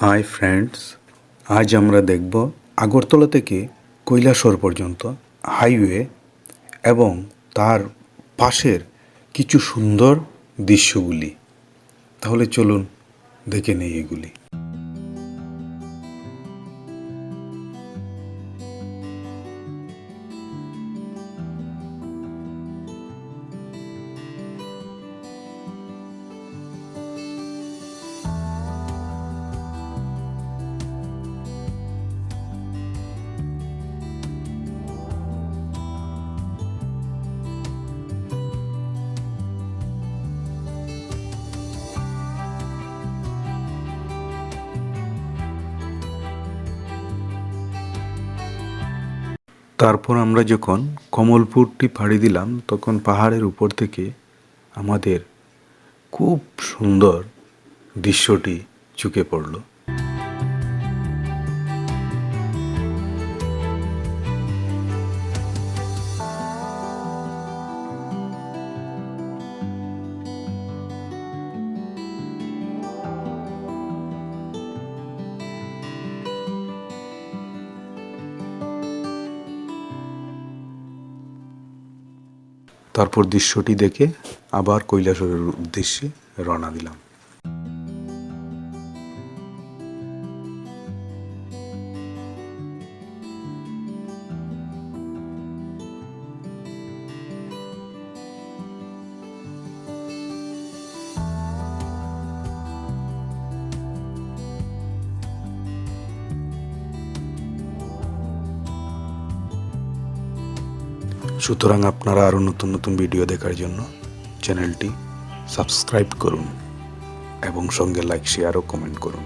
Hi friends, আজ আমরা দেখব আগরতলা থেকে কৈলাসহর পর্যন্ত হাইওয়ে এবং তার পাশের কিছু সুন্দর দৃশ্যগুলি। তাহলে চলুন দেখে নেই এগুলি। তারপর আমরা যখন কমলপুরটি পাড়ি দিলাম তখন পাহাড়ের উপর থেকে আমাদের খুব সুন্দর দৃশ্যটি চোখে পড়ল। তারপর দৃশ্যটি দেখে আবার কৈলাসহরের উদ্দেশ্যে রওনা দিলাম। সুতরাং আপনারা আরও নতুন নতুন ভিডিও দেখার জন্য চ্যানেলটি সাবস্ক্রাইব করুন এবং সঙ্গে লাইক, শেয়ার ও কমেন্ট করুন।